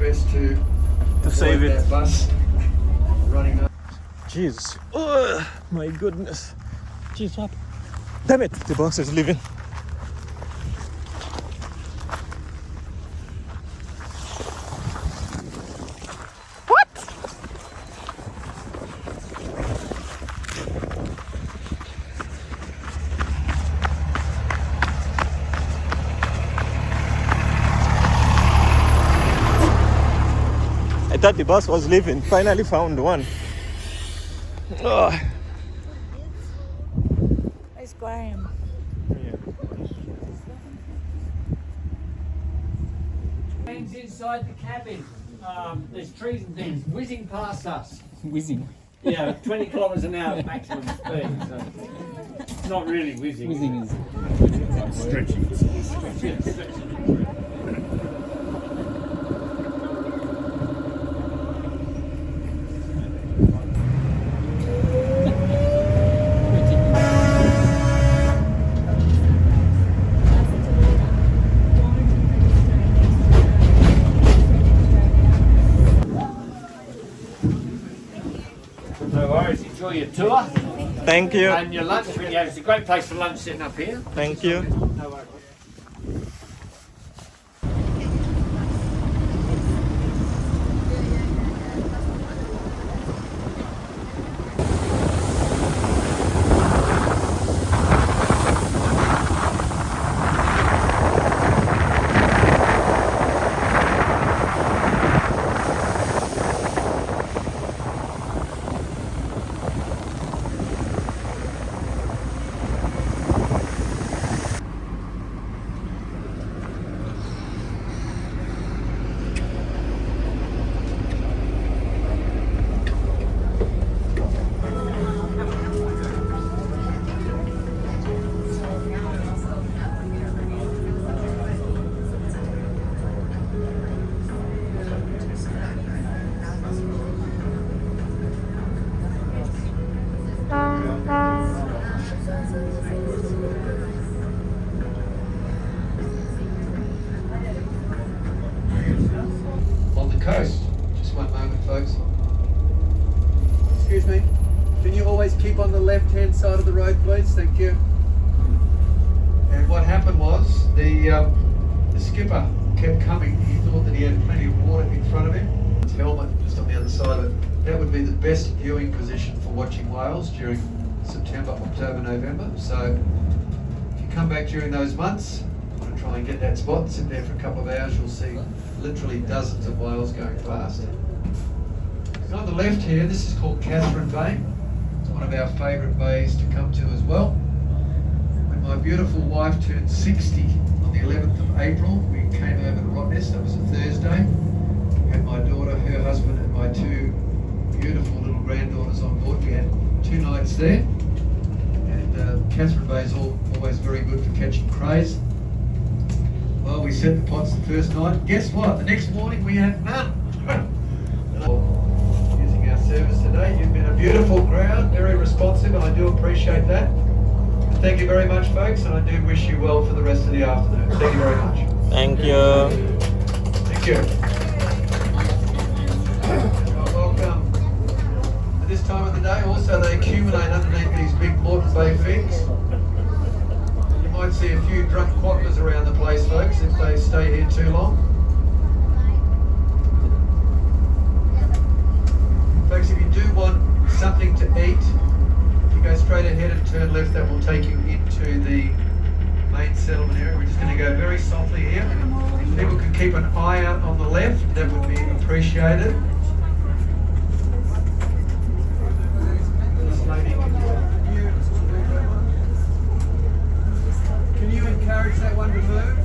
best to save it. That bus running up. Jesus. Oh my goodness. Jeez, what? Damn it, the bus is leaving. What? I thought the bus was leaving. Finally found one. Oh. Where's Graham? Things inside the cabin. There's trees and things whizzing past us. Whizzing. Yeah, 20 kilometres an hour maximum speed. So it's not really whizzing. Whizzing is stretching. No worries, enjoy your tour. Thank you. And your lunch, it's a great place for lunch sitting up here. Thank you. No worries. On the coast. Just one moment, folks. Excuse me. Can you always keep on the left-hand side of the road, please? Thank you. And what happened was the skipper kept coming. He thought that he had plenty of water in front of him. His helmet just on the other side of it. That would be the best viewing position for watching whales during September, October, November. So if you come back during those months, I'm going to try and get that spot, sit there for a couple of hours, you'll see literally dozens of whales going past. And on the left here, this is called Catherine Bay. It's one of our favourite bays to come to as well. When my beautiful wife turned 60 on the 11th of April, we came over to Rottnest. That was a Thursday. We had my daughter, her husband, and my two beautiful little granddaughters on board. We had 2 nights there. And Catherine Bay is always very good for catching crays. Well, we set the pots the first night. Guess what? The next morning we had none. Using our service today. You've been a beautiful crowd, very responsive, and I do appreciate that. Thank you very much, folks, and I do wish you well for the rest of the afternoon. Thank you very much. Thank you. Thank you. Welcome. At this time of the day, also they accumulate underneath these big Moreton Bay figs. You might see a few drunk quokkas around the place, folks, if they stay here too long. Folks, if you do want something to eat, if you go straight ahead and turn left, that will take you into the main settlement area. We're just going to go very softly here. If people can keep an eye out on the left, that would be appreciated. This lady, can you encourage that one to move?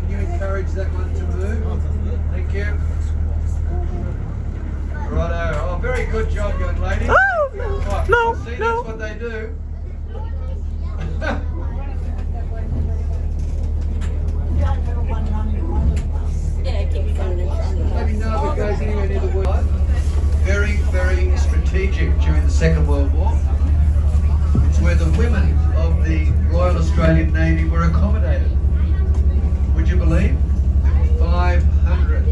Can you encourage that one to move? Thank you. Righto. Oh, very good job, young lady. Oh, Right. no, See, no. that's what they do. Let me know if it goes anywhere near the wood. Very, very strategic during the Second World War. It's where the women of the Royal Australian Navy were accommodated. Would you believe? There were 500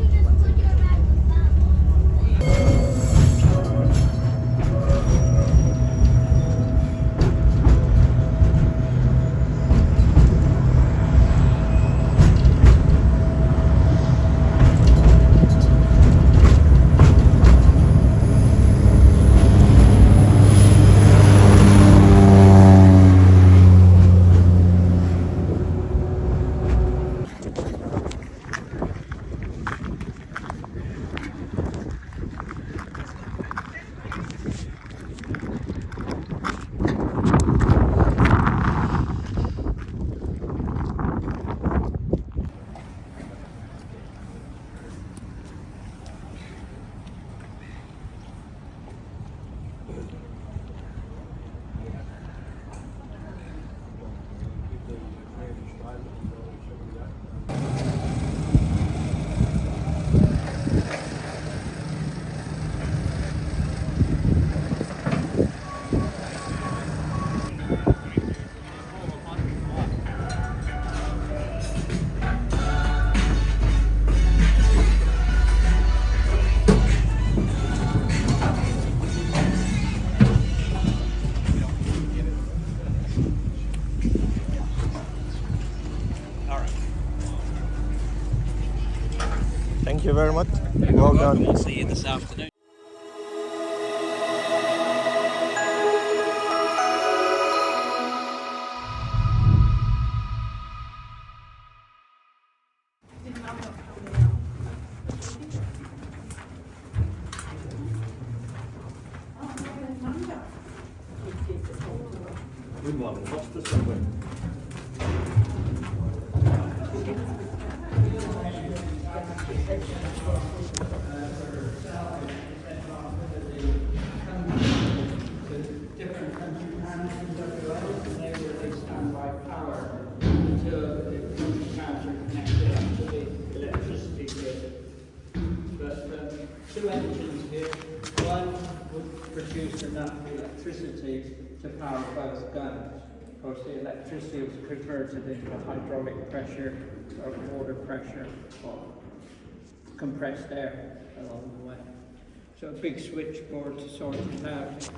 Thank you very much. Well done. We'll see you this afternoon. We might have lost us somewhere. Different country management of the island, and they were standby power until the country towns are connected up to the electricity grid. But two engines here, one would produce enough electricity to power both guns. Of course, the electricity was converted into hydraulic pressure or water pressure or compressed air along the way. So a big switchboard to sort it out.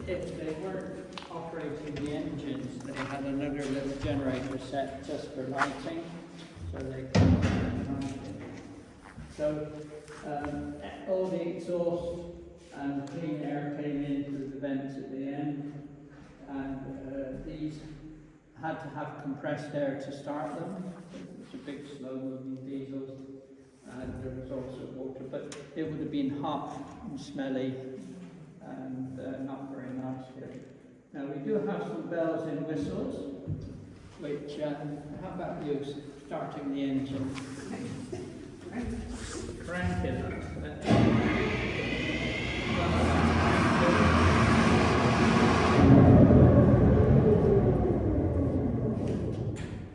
If they weren't operating the engines, they had another little generator set just for lighting, so they could. So all the exhaust and clean air came in through the vents at the end, and these had to have compressed air to start them. It's a big slow-moving diesels, and there was also water, but it would have been hot and smelly and not very nice here. Now we do have some bells and whistles, which, how about you starting the engine? Crank it up.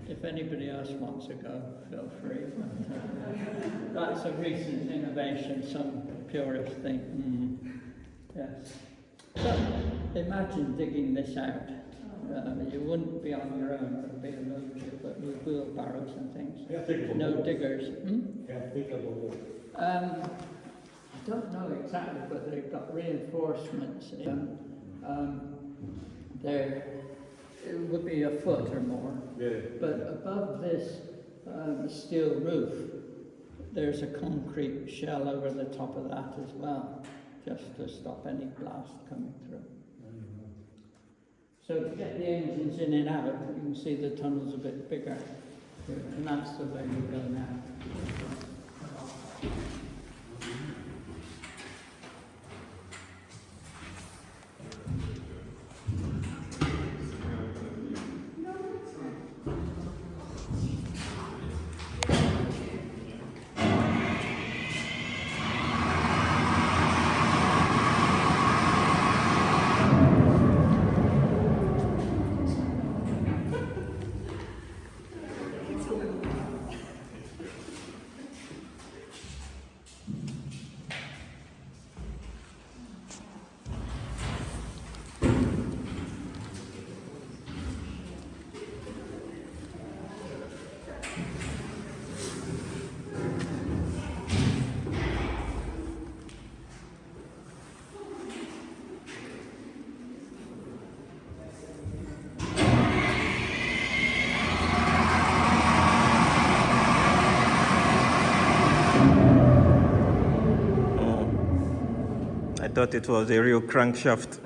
If anybody else wants to go, feel free. That's a recent innovation, some purists think, yes. So, imagine digging this out. You wouldn't be on your own, it would be a load, but with wheelbarrows and things. No diggers. I don't know exactly, but they've got reinforcements. It would be a foot or more. Yeah. But above this steel roof, there's a concrete shell over the top of that as well, just to stop any blast coming through. So to get the engines in and out, you can see the tunnel's a bit bigger, and that's the way we go now. I thought it was a real crankshaft.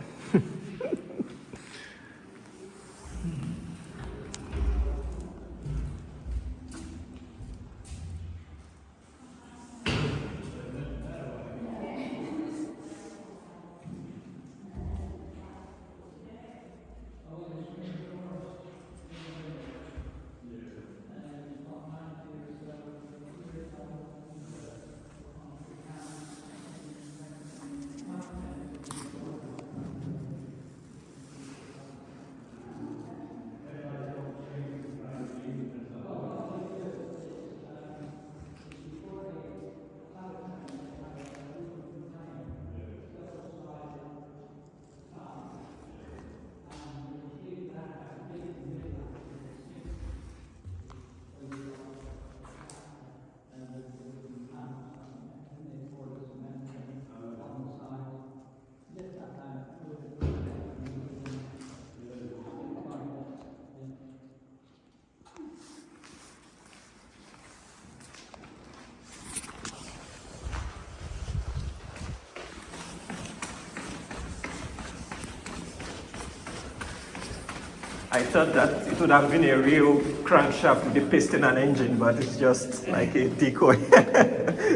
I thought that it would have been a real crankshaft with the piston and engine, but it's just like a decoy.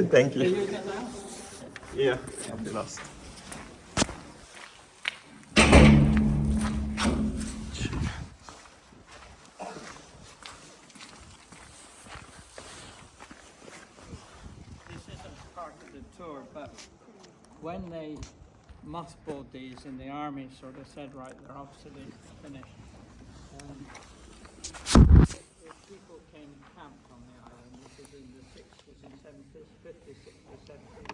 Thank Are you. you using that? Yeah, I'll be lost. This isn't part of the tour, but when they mothballed these in the army, sort of said, right, they're obsolete, finished. If people came and camped on the island, this is in the 60s and 70s, 50s, 60s, 70s.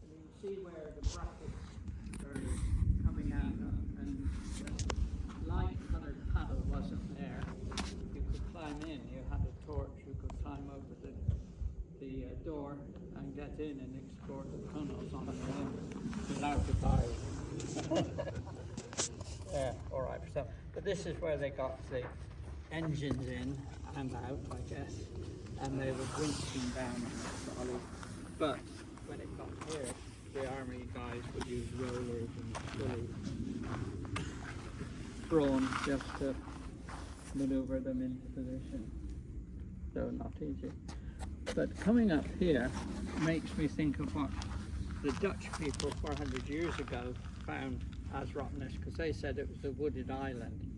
And you can see where the brackets are coming out, and the light coloured paddle wasn't there. You could climb in, you had a torch, you could climb over the door and get in and explore the tunnels on the way without the dive. Yeah, all right. So, but this is where they got the engines in and out, I guess, and they would winch them down on the trolley. But when it got here, the army guys would use rollers and pulleys, brawn, just to maneuver them into position. So not easy. But coming up here makes me think of what the Dutch people 400 years ago found as Rottnest, because they said it was a wooded island.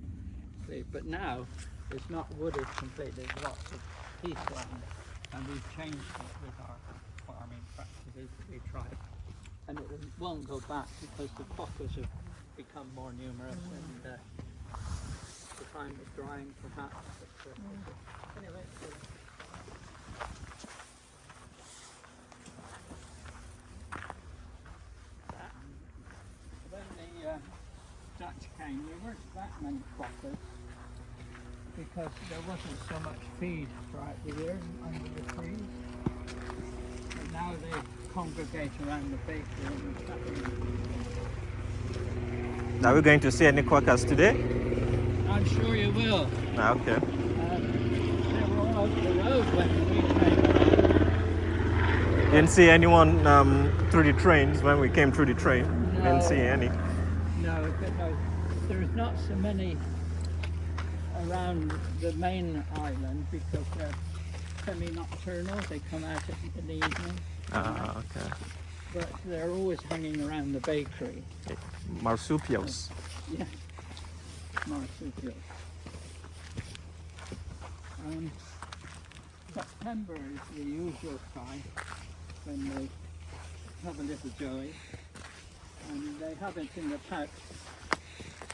See, but now it's not wooded completely, there's lots of heathland, and we've changed it with our farming practices that we try. And it won't go back because the quokkas have become more numerous and the time is drying perhaps. But, anyway. When the Dutch came, there weren't that many quokkas because there wasn't so much feed throughout the year under the trees. And now they congregate around the bakery and the factory. Are we going to see any quokkas today? I'm sure you will. Okay. They were all over the road when we came around. Didn't see anyone through the trains when we came through the train. No. Didn't see any. No, there's not so many around the main island because they're semi-nocturnal. They come out in the evening. Ah, okay. But they're always hanging around the bakery. Marsupials. Yeah, marsupials. September is the usual time when they have a little joy, and they have it in the pouch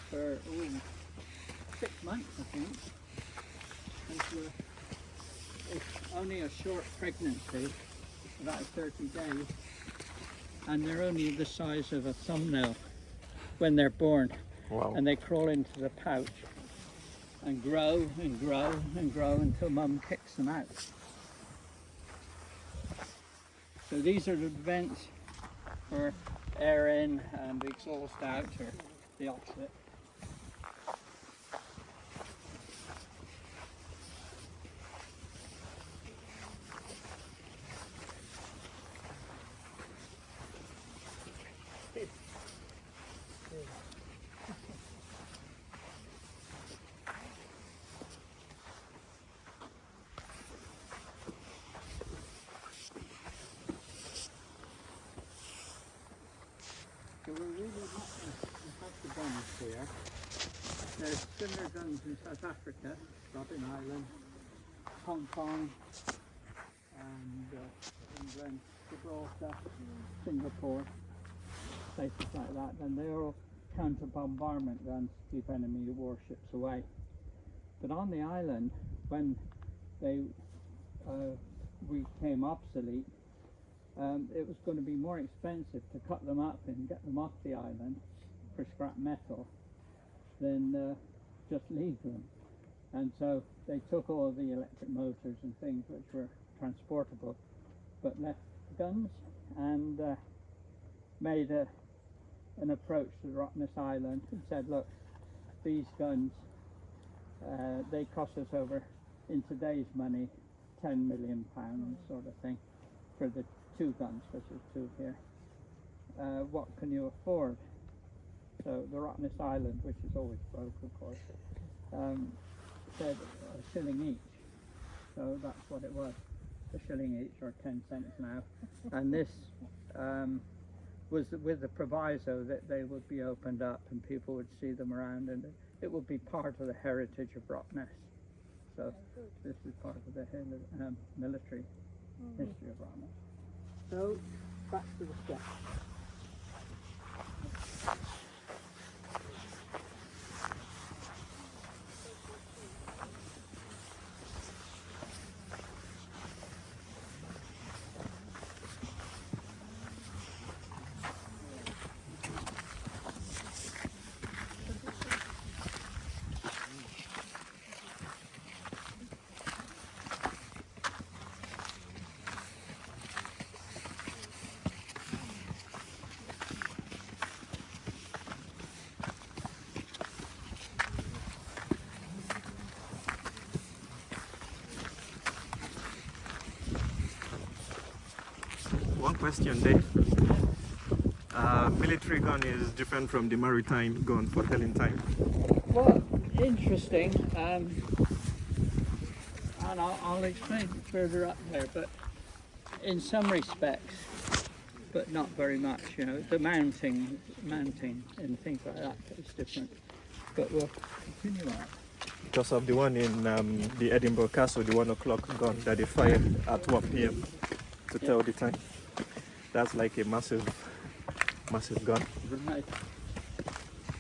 for 6 months, I think. And it's only a short pregnancy, about 30 days, and they're only the size of a thumbnail when they're born. Wow. And they crawl into the pouch and grow and grow and grow until mum kicks them out. So these are the vents for air in and exhaust out, or the opposite. So we're really not the guns here. There's similar guns in South Africa, Robben Island, Hong Kong, and England, Gibraltar, Singapore, places like that. And they're all counter-bombardment guns to keep enemy warships away. But on the island, when they became obsolete, it was going to be more expensive to cut them up and get them off the island for scrap metal than just leave them. And so they took all the electric motors and things which were transportable, but left guns, and made an approach to Rottnest Island and said, look, these guns, they cost us over, in today's money, £10 million sort of thing for the 2 guns, because there's 2 here. What can you afford? So the Rottnest Island, which is always broke, of course, said a shilling each. So that's what it was, a shilling each, or 10 cents now. And this was with the proviso that they would be opened up and people would see them around, and it would be part of the heritage of Rottnest. So this is part of the military history of Rottnest. So back to the steps. One question, Dave. Military gun is different from the maritime gun for telling time. Well, interesting, and I'll explain further up there, but in some respects, but not very much, you know, the mounting and things like that is different, but we'll continue on. Because of the one in the Edinburgh Castle, the 1 o'clock gun that they fired at 1 p.m. to tell the time. That's like a massive gun. Right.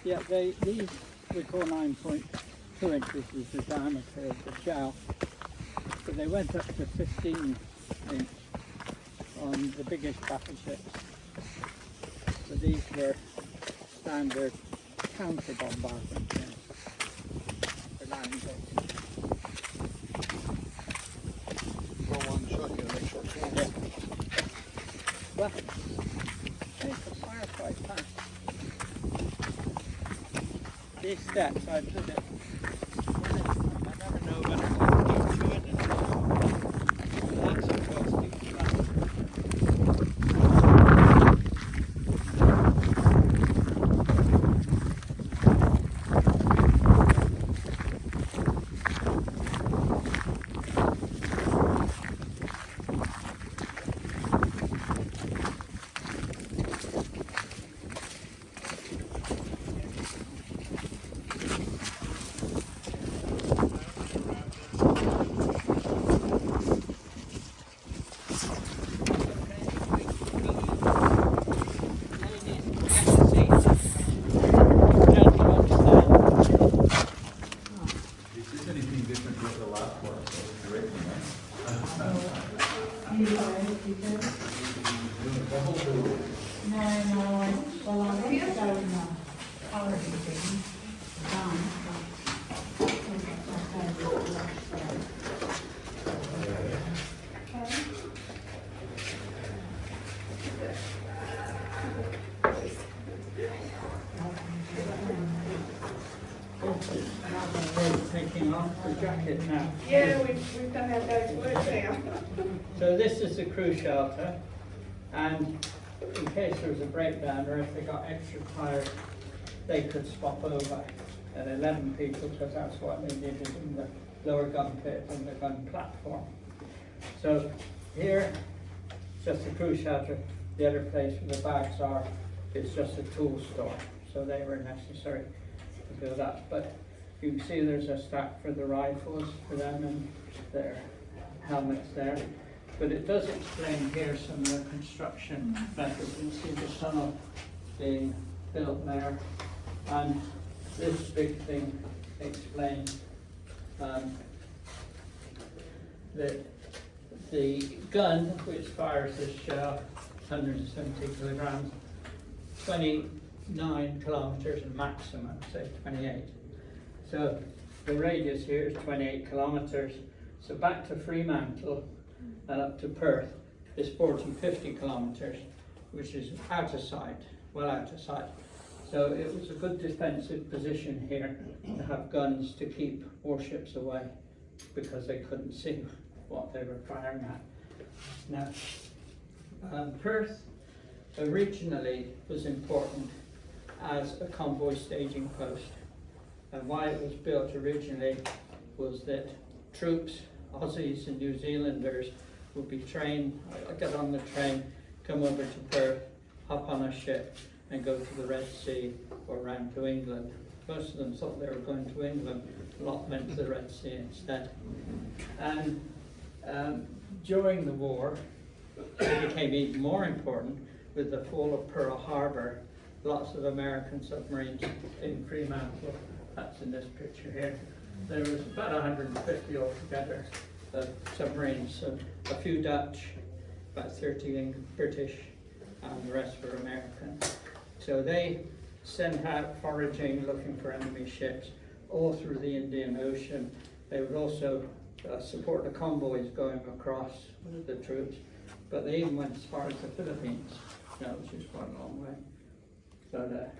Yeah, these we call 9.2 inches is the diameter of the shell, but they went up to 15 inch on the biggest battleships. So these were standard counter bombardment for land bases. Roll one shot here, make sure it's warm. Yeah. Well, they could fire quite fast. These steps, I did it. I never know when it's going to it. That's across these tracks. Taking off the jacket now. Yeah, we've done our day's work now. So this is the crew shelter, and in case there was a breakdown or if they got extra tired, they could swap over at 11 people, because that's what they needed in the lower gun pit and the gun platform. So here, just the crew shelter. The other place where the bags are is just a tool store, so they were necessary to build up. But you can see there's a stack for the rifles for them and their helmets there. But it does explain here some of the construction methods. You can see the tunnel being built there. And this big thing explains that the gun, which fires this shell, 170 kilograms, 29 kilometers maximum, say 28. So the radius here is 28 kilometers. So back to Fremantle and up to Perth is 40-50 kilometers, which is out of sight, well out of sight. So it was a good defensive position here to have guns to keep warships away, because they couldn't see what they were firing at. Now, Perth originally was important as a convoy staging post. And why it was built originally was that troops, Aussies and New Zealanders, would be trained, get on the train, come over to Perth, hop on a ship and go to the Red Sea or round to England. Most of them thought they were going to England, a lot went to the Red Sea instead. And during the war, it became even more important with the fall of Pearl Harbor. Lots of American submarines in Fremantle, that's in this picture here. There was about 150 altogether of submarines, so a few Dutch, about 30 British, and the rest were American. So they sent out foraging, looking for enemy ships all through the Indian Ocean. They would also support the convoys going across with the troops, but they even went as far as the Philippines, which is quite a long way. But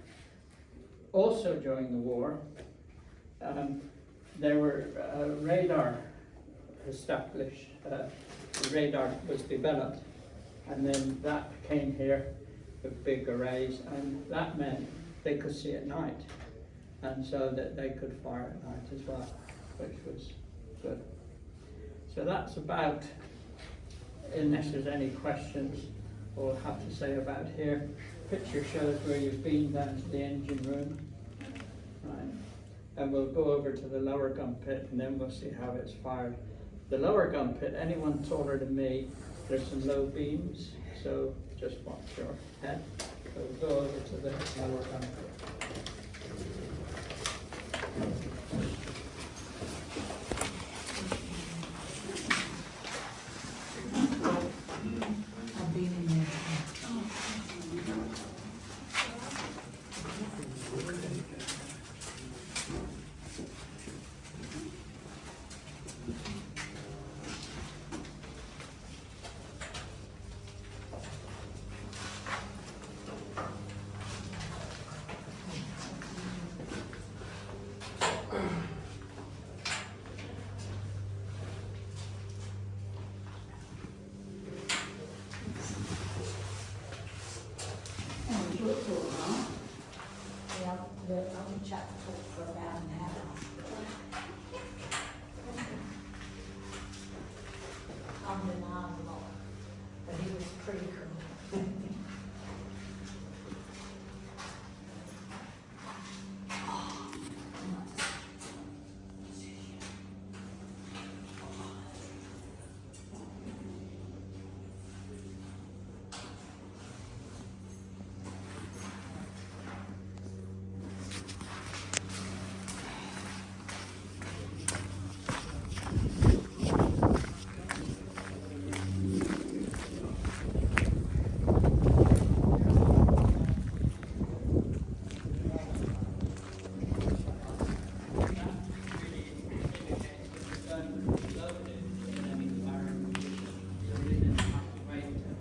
also during the war, there were radar established, radar was developed, and then that came here with big arrays, and that meant they could see at night, and so that they could fire at night as well, which was good. So that's about, unless there's any questions or have to say about here. Picture shows where you've been down to the engine room, right? And we'll go over to the lower gun pit and then we'll see how it's fired. The lower gun pit, anyone taller than me, there's some low beams, so just watch your head. So we'll go over to the lower gun pit.